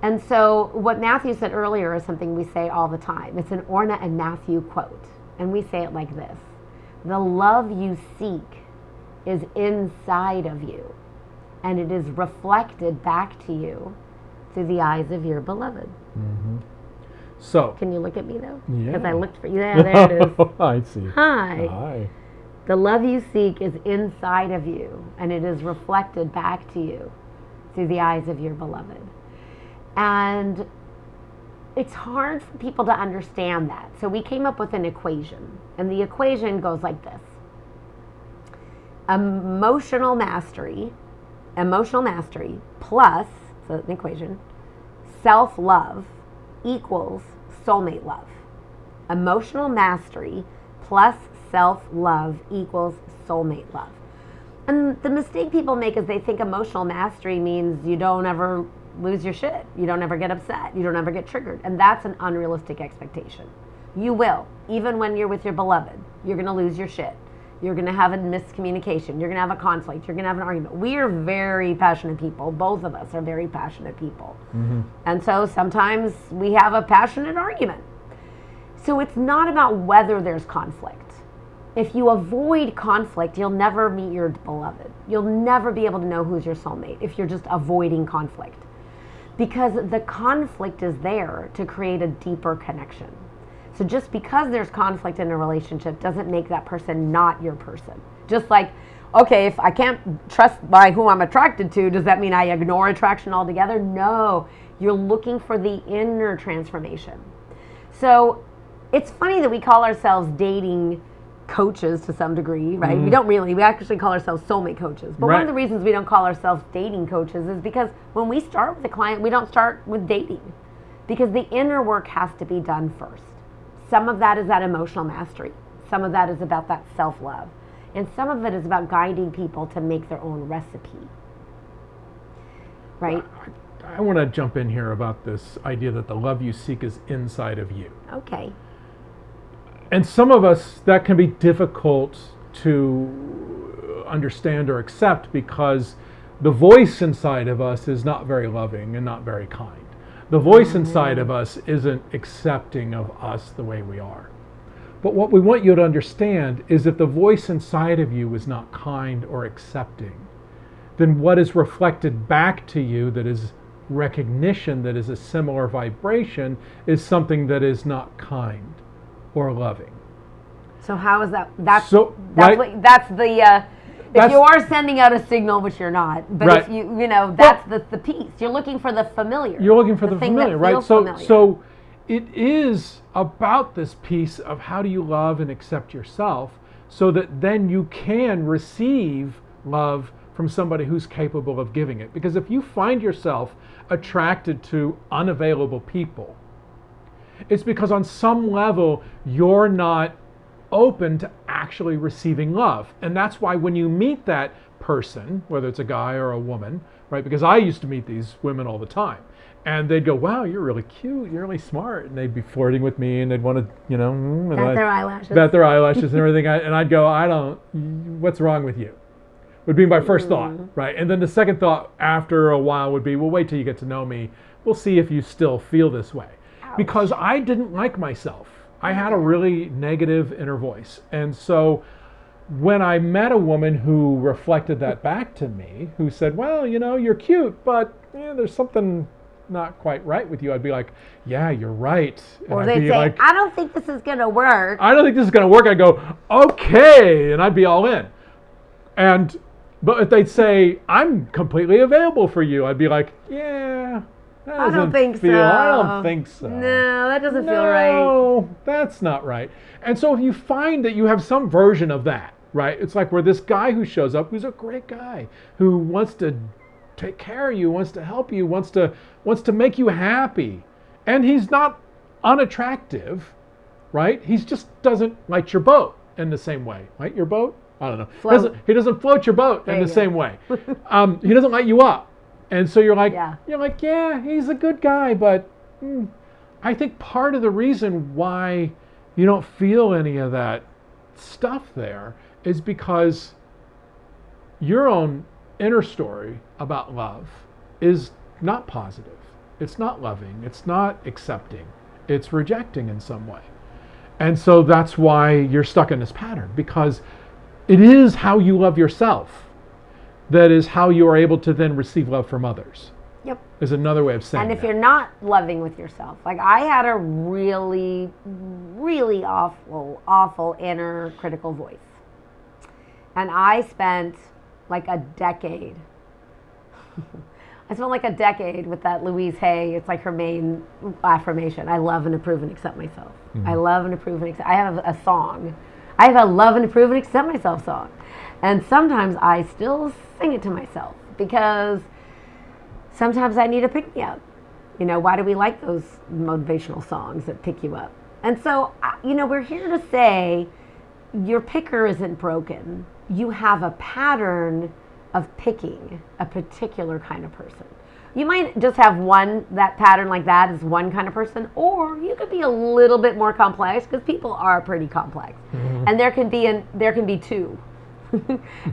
And so what Matthew said earlier is something we say all the time. It's an Orna and Matthew quote. And we say it like this: the love you seek is inside of you, and it is reflected back to you through the eyes of your beloved. Mm-hmm. So, can you look at me though? Yeah. Because I looked for you. Yeah, there it is. I see. Hi. The love you seek is inside of you, and it is reflected back to you through the eyes of your beloved. And it's hard for people to understand that. So we came up with an equation, and the equation goes like this. Emotional mastery plus, so an equation, self-love equals soulmate love. Emotional mastery plus self-love equals soulmate love. And the mistake people make is they think emotional mastery means you don't ever lose your shit. You don't ever get upset. You don't ever get triggered. And that's an unrealistic expectation. You will. Even when you're with your beloved, you're going to lose your shit. You're going to have a miscommunication. You're going to have a conflict. You're going to have an argument. We are very passionate people. Both of us are very passionate people. Mm-hmm. And so sometimes we have a passionate argument. So it's not about whether there's conflict. If you avoid conflict, you'll never meet your beloved. You'll never be able to know who's your soulmate if you're just avoiding conflict. Because the conflict is there to create a deeper connection. So just because there's conflict in a relationship doesn't make that person not your person. Just like, okay, if I can't trust by who I'm attracted to, does that mean I ignore attraction altogether? No, you're looking for the inner transformation. So it's funny that we call ourselves dating coaches to some degree, right? We don't really. We actually call ourselves soulmate coaches. But one of the reasons we don't call ourselves dating coaches is because when we start with a client, we don't start with dating. Because the inner work has to be done first. Some of that is that emotional mastery. Some of that is about that self-love. And some of it is about guiding people to make their own recipe. Right? I want to jump in here about this idea that the love you seek is inside of you. Okay. And some of us, that can be difficult to understand or accept because the voice inside of us is not very loving and not very kind. The voice inside of us isn't accepting of us the way we are. But what we want you to understand is if the voice inside of you is not kind or accepting, then what is reflected back to you that is recognition, that is a similar vibration, is something that is not kind or loving. So how is that? That's If you are sending out a signal, which you're not, but if that's the piece. You're looking for the familiar. You're looking for the familiar, right? So it is about this piece of how do you love and accept yourself so that then you can receive love from somebody who's capable of giving it. Because if you find yourself attracted to unavailable people, it's because on some level you're not open to actually receiving love. And that's why when you meet that person, whether it's a guy or a woman, right? Because I used to meet these women all the time. And they'd go, wow, you're really cute, you're really smart. And they'd be flirting with me and they'd want to, bat their eyelashes. Bat their eyelashes and everything. And I'd go, what's wrong with you? Would be my first thought, right? And then the second thought after a while would be, well, wait till you get to know me. We'll see if you still feel this way. Ouch. Because I didn't like myself. I had a really negative inner voice. And so when I met a woman who reflected that back to me, who said, well, you're cute, but there's something not quite right with you, I'd be like, yeah, you're right. Or they'd say, like, I don't think this is going to work. I don't think this is going to work. I'd go, okay, and I'd be all in. But if they'd say, I'm completely available for you, I'd be like, yeah. I don't think so. I don't think so. No, that doesn't feel right. No, that's not right. And so if you find that you have some version of that, right? It's like where this guy who shows up, who's a great guy, who wants to take care of you, wants to help you, wants to make you happy. And he's not unattractive, right? He just doesn't light your boat in the same way. Light your boat? I don't know. He doesn't float your boat in the same way. He doesn't light you up. And so you're like, yeah, he's a good guy, but I think part of the reason why you don't feel any of that stuff there is because your own inner story about love is not positive. It's not loving. It's not accepting. It's rejecting in some way. And so that's why you're stuck in this pattern, because it is how you love yourself that is how you are able to then receive love from others. Yep. Is another way of saying that. And if you're not loving with yourself, like I had a really, really awful inner critical voice. And I spent like a decade. With that Louise Hay. It's like her main affirmation. I love and approve and accept myself. Mm-hmm. I love and approve and accept. I have a song. I have a love and approve and accept myself song. And sometimes I still sing it to myself because sometimes I need a pick-me-up. Why do we like those motivational songs that pick you up? And so, we're here to say your picker isn't broken. you have a pattern of picking a particular kind of person. You might just have that pattern like that is one kind of person, or you could be a little bit more complex, because people are pretty complex. Mm-hmm. And there can be two.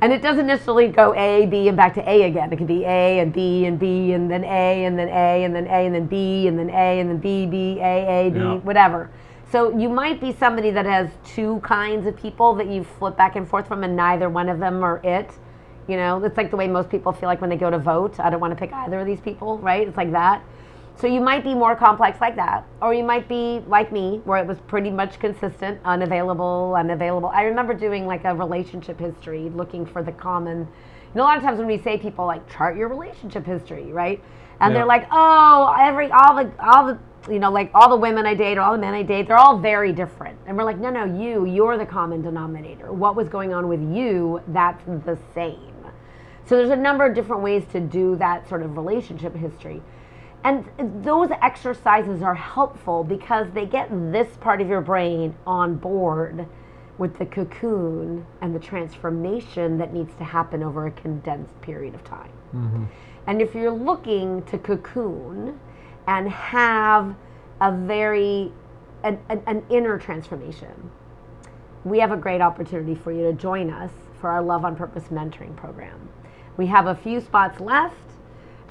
And it doesn't necessarily go A, B, and back to A again. It could be A and B and B and then A and then A and then A and then B and then A and then B, B, A, B, yeah. Whatever. So you might be somebody that has two kinds of people that you flip back and forth from, and neither one of them are it. You know, it's like the way most people feel like when they go to vote. I don't want to pick either of these people, right? It's like that. So you might be more complex like that, or you might be like me, where it was pretty much consistent, unavailable. I remember doing like a relationship history, looking for the common. You know, a lot of times when we say people like chart your relationship history, right? And they're like, oh, all the women I date or all the men I date, they're all very different. And we're like, no, you're the common denominator. What was going on with you, that's the same. So there's a number of different ways to do that sort of relationship history. And those exercises are helpful because they get this part of your brain on board with the cocoon and the transformation that needs to happen over a condensed period of time. Mm-hmm. And if you're looking to cocoon and have an inner transformation, we have a great opportunity for you to join us for our Love on Purpose mentoring program. We have a few spots left.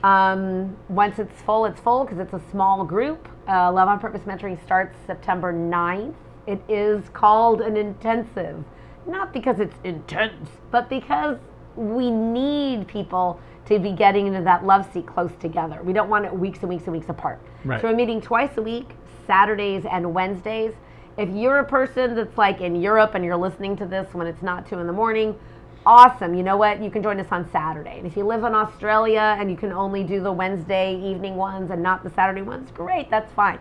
Once it's full because it's a small group. Love on Purpose mentoring starts September 9th. It is called an intensive, not because it's intense, but because we need people to be getting into that love seat close together. We don't want it weeks and weeks and weeks apart. Right. So we're meeting twice a week, Saturdays and Wednesdays. If you're a person that's like in Europe and you're listening to this when it's not 2 a.m, awesome. You know what? You can join us on Saturday. And if you live in Australia and you can only do the Wednesday evening ones and not the Saturday ones, great, that's fine.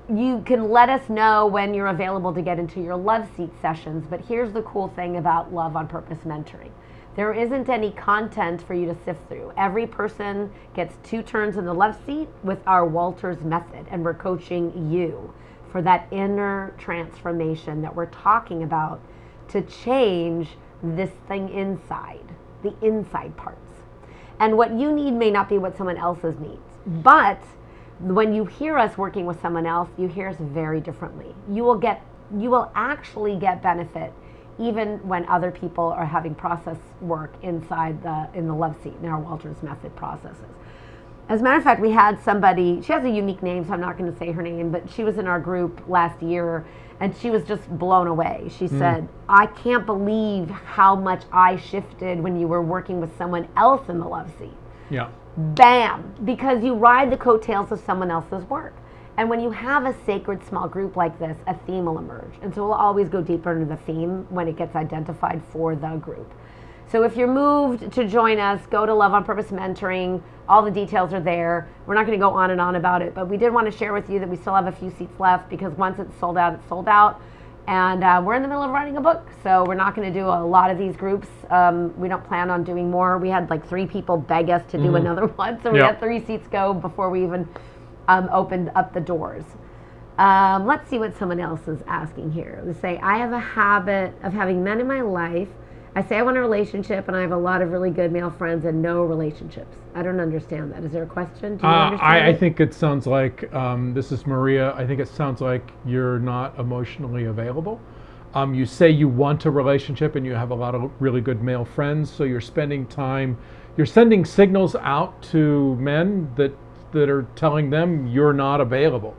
You can let us know when you're available to get into your love seat sessions. But here's the cool thing about Love on Purpose mentoring. There isn't any content for you to sift through. Every person gets 2 turns in the love seat with our Walters method, and we're coaching you for that inner transformation that we're talking about to change this thing inside, the inside parts. And what you need may not be what someone else's needs. But when you hear us working with someone else, you hear us very differently. You will actually get benefit even when other people are having process work in the love seat in our Walters method processes. As a matter of fact, we had somebody, she has a unique name, so I'm not going to say her name, but she was in our group last year, and she was just blown away. She said, I can't believe how much I shifted when you were working with someone else in the love seat. Yeah. Bam! Because you ride the coattails of someone else's work. And when you have a sacred small group like this, a theme will emerge. And so we'll always go deeper into the theme when it gets identified for the group. So if you're moved to join us, go to Love on Purpose Mentoring. All the details are there. We're not going to go on and on about it, but we did want to share with you that we still have a few seats left, because once it's sold out, it's sold out. And we're in the middle of writing a book, so we're not going to do a lot of these groups. We don't plan on doing more. We had like 3 people beg us to do another one, so we had 3 seats go before we even opened up the doors. Let's see what someone else is asking here. They say, I have a habit of having men in my life. I say I want a relationship, and I have a lot of really good male friends and no relationships. I don't understand that. Is there a question? Do you understand I think it sounds like, this is Maria, I think it sounds like you're not emotionally available. You say you want a relationship and you have a lot of really good male friends, so you're spending time, you're sending signals out to men that are telling them you're not available,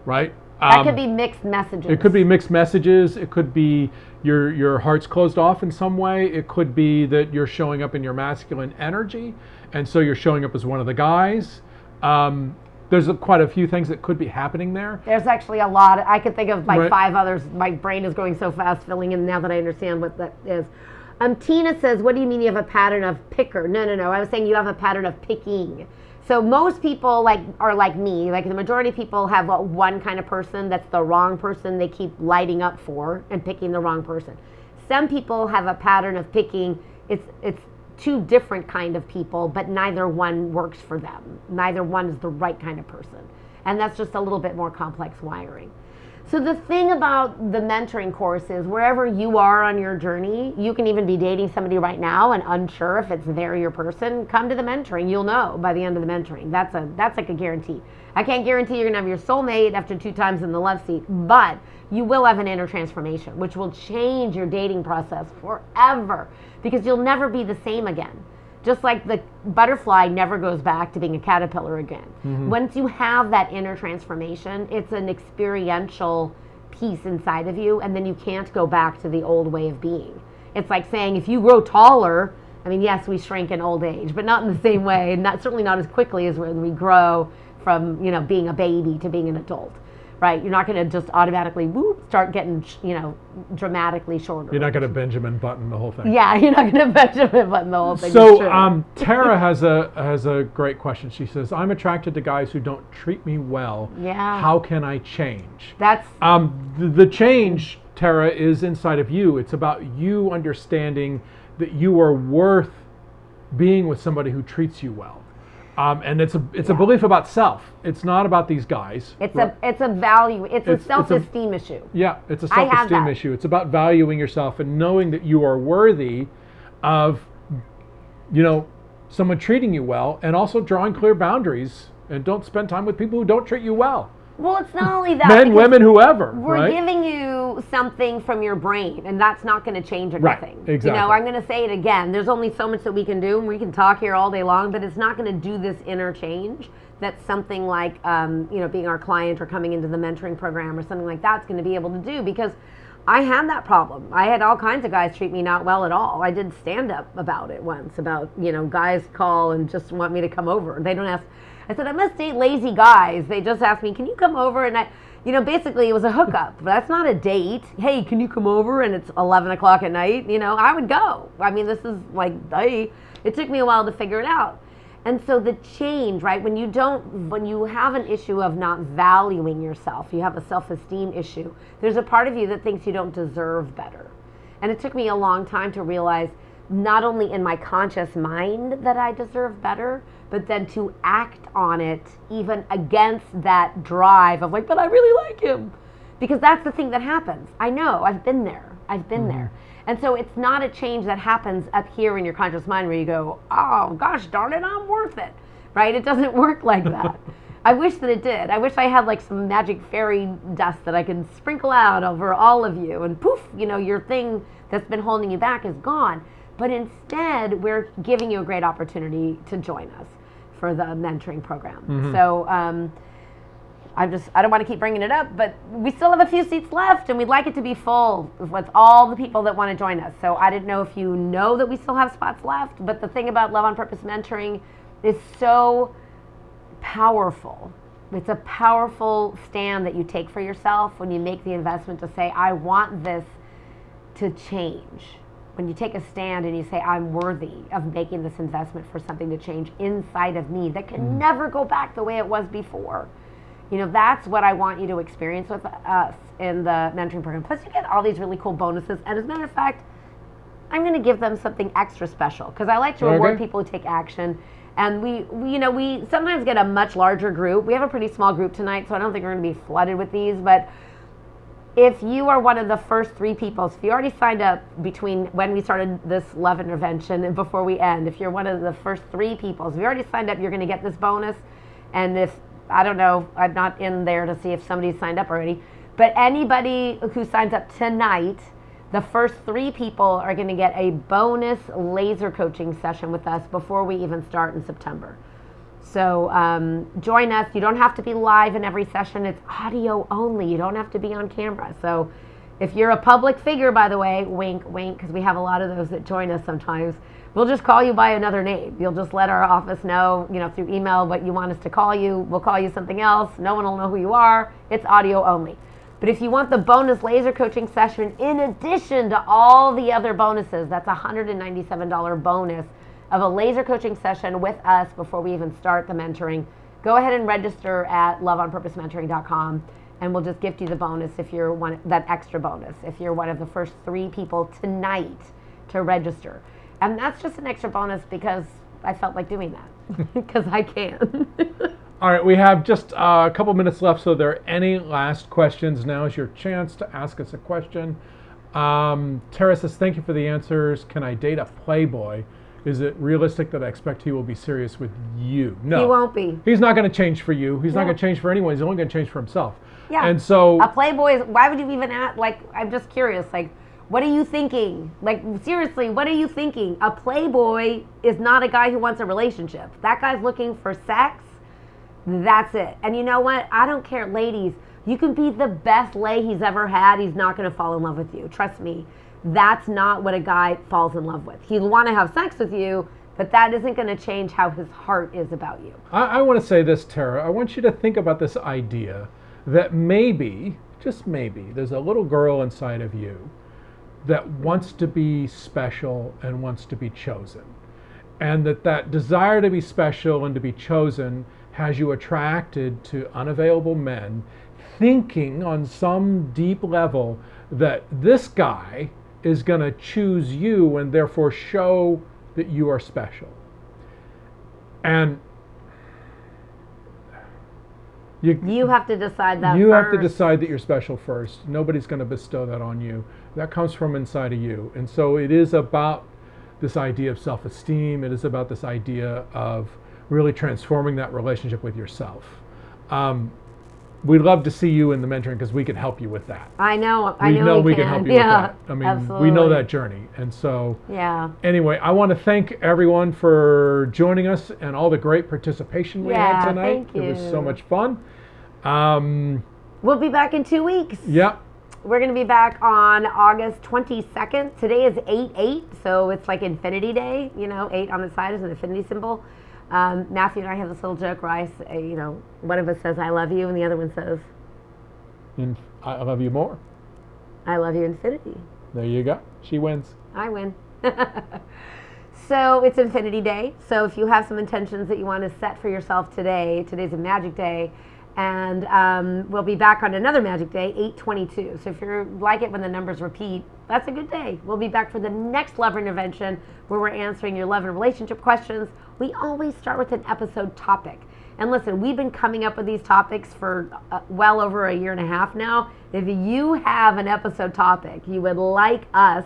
right? That could be mixed messages. It could be mixed messages. It could be your heart's closed off in some way. It could be that you're showing up in your masculine energy, and so you're showing up as one of the guys. There's quite a few things that could be happening there. There's actually a lot. I could think of like 5 others. My brain is going so fast filling in now that I understand what that is. Tina says, what do you mean you have a pattern of picker? No. I was saying you have a pattern of picking. So most people are like me, like the majority of people have one kind of person that's the wrong person they keep lighting up for and picking the wrong person. Some people have a pattern of picking, it's 2 different kind of people, but neither one works for them. Neither one is the right kind of person. And that's just a little bit more complex wiring. So the thing about the mentoring course is wherever you are on your journey, you can even be dating somebody right now and unsure if it's they're your person. Come to the mentoring. You'll know by the end of the mentoring. That's like a guarantee. I can't guarantee you're going to have your soulmate after 2 times in the love seat, but you will have an inner transformation, which will change your dating process forever because you'll never be the same again. Just like the butterfly never goes back to being a caterpillar again. Mm-hmm. Once you have that inner transformation, it's an experiential piece inside of you, and then you can't go back to the old way of being. It's like saying if you grow taller, I mean, yes, we shrink in old age, but not in the same way, and certainly not as quickly as when we grow from, being a baby to being an adult. Right, you're not going to just automatically start getting, dramatically shorter. You're not going to Benjamin Button the whole thing. Yeah, you're not going to Benjamin Button the whole thing. So, Tara has a great question. She says, "I'm attracted to guys who don't treat me well. Yeah. How can I change?" That's the change, Tara, is inside of you. It's about you understanding that you are worth being with somebody who treats you well. And it's a belief about self. It's not about these guys. It's a value. It's a self-esteem issue. Yeah, it's a self-esteem issue. It's about valuing yourself and knowing that you are worthy of, someone treating you well, and also drawing clear boundaries. And don't spend time with people who don't treat you well. Well, it's not only that. Men, women, whoever. We're giving you something from your brain, and that's not going to change anything. Right, exactly. I'm going to say it again. There's only so much that we can do, and we can talk here all day long, but it's not going to do this inner change that something like, being our client or coming into the mentoring program or something like that's going to be able to do, because I had that problem. I had all kinds of guys treat me not well at all. I did stand up about it once, about, guys call and just want me to come over. They don't ask. I said, I must date lazy guys. They just asked me, can you come over? And basically it was a hookup. But that's not a date. Hey, can you come over? And it's 11 o'clock at night. I would go. I mean, this is like, hey, it took me a while to figure it out. And so the change, right, when you have an issue of not valuing yourself, you have a self-esteem issue, there's a part of you that thinks you don't deserve better. And it took me a long time to realize, not only in my conscious mind that I deserve better, but then to act on it even against that drive of like, but I really like him. Because that's the thing that happens. I know, I've been there. there. And so it's not a change that happens up here in your conscious mind where you go, oh gosh darn it, I'm worth it, right? It doesn't work like that. I wish that it did. I wish I had like some magic fairy dust that I can sprinkle out over all of you and poof, your thing that's been holding you back is gone. But instead, we're giving you a great opportunity to join us for the mentoring program. Mm-hmm. So I don't want to keep bringing it up, but we still have a few seats left, and we'd like it to be full with all the people that want to join us. So I didn't know if you know that we still have spots left, but the thing about Love on Purpose mentoring is so powerful. It's a powerful stand that you take for yourself when you make the investment to say, I want this to change. When you take a stand and you say, I'm worthy of making this investment for something to change inside of me that can never go back the way it was before. That's what I want you to experience with us in the mentoring program. Plus, you get all these really cool bonuses. And as a matter of fact, I'm going to give them something extra special because I like to reward people who take action. And we sometimes get a much larger group. We have a pretty small group tonight, so I don't think we're going to be flooded with these. But if you are one of the first 3 people, so if you already signed up between when we started this love intervention and before we end, if you're one of the first 3 people, so if you already signed up, you're going to get this bonus. And if, I don't know, I'm not in there to see if somebody signed up already, but anybody who signs up tonight, the first 3 people are going to get a bonus laser coaching session with us before we even start in September. So join us. You don't have to be live in every session. It's audio only. You don't have to be on camera. So if you're a public figure, by the way, wink, wink, because we have a lot of those that join us sometimes, we'll just call you by another name. You'll just let our office know, through email what you want us to call you. We'll call you something else. No one will know who you are. It's audio only. But if you want the bonus laser coaching session in addition to all the other bonuses, that's a $197 bonus of a laser coaching session with us before we even start the mentoring. Go ahead and register at loveonpurposementoring.com, and we'll just gift you the bonus if you're that extra bonus if you're one of the first 3 people tonight to register. And that's just an extra bonus because I felt like doing that because I can. All right, we have just a couple minutes left, so if there are any last questions, now is your chance to ask us a question. Tara says, thank you for the answers. Can I date a playboy? Is it realistic that I expect he will be serious with you? No. He won't be. He's not going to change for you. He's not going to change for anyone. He's only going to change for himself. Yeah. And so... A playboy, why would you even ask? Like, I'm just curious. Like, what are you thinking? Like, seriously, what are you thinking? A playboy is not a guy who wants a relationship. That guy's looking for sex. That's it. And you know what? I don't care, ladies. You can be the best lay he's ever had. He's not going to fall in love with you. Trust me. That's not what a guy falls in love with. He'll want to have sex with you, but that isn't going to change how his heart is about you. I want to say this, Tara. I want you to think about this idea that maybe, just maybe, there's a little girl inside of you that wants to be special and wants to be chosen. And that desire to be special and to be chosen has you attracted to unavailable men, thinking on some deep level that this guy is going to choose you and therefore show that you are special. And you have to decide that you first. have to decide that you're special first. Nobody's going to bestow that on you. That comes from inside of you. And so it is about this idea of self-esteem. It is about this idea of really transforming that relationship with yourself. We'd love to see you in the mentoring because we can help you with that. I know We can help you with that. I mean, absolutely. we know that journey. And so, yeah. Anyway, I want to thank everyone for joining us and all the great participation we had tonight. Thank you. It was so much fun. We'll be back in 2 weeks. Yeah. We're going to be back on August 22nd. Today is 8/8, so it's like Infinity Day. 8 on the side is an infinity symbol. Matthew and I have this little joke where I say, one of us says, I love you, and the other one says, I love you more. I love you, infinity. There you go. She wins. I win. So it's Infinity Day. So if you have some intentions that you want to set for yourself today, today's a magic day. And we'll be back on another magic day, 8/22. So if you like it when the numbers repeat, that's a good day. We'll be back for the next love intervention where we're answering your love and relationship questions. We always start with an episode topic. And listen, we've been coming up with these topics for well over a year and a half now. If you have an episode topic you would like us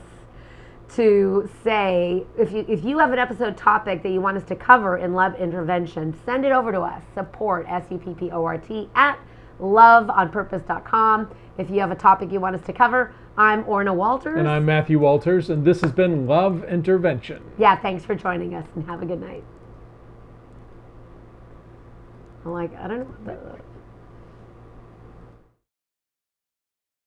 to say, if you have an episode topic that you want us to cover in Love Intervention, send it over to us, support, SUPPORT, at loveonpurpose.com. If you have a topic you want us to cover, I'm Orna Walters. And I'm Matthew Walters, and this has been Love Intervention. Yeah, thanks for joining us, and have a good night. I don't know what that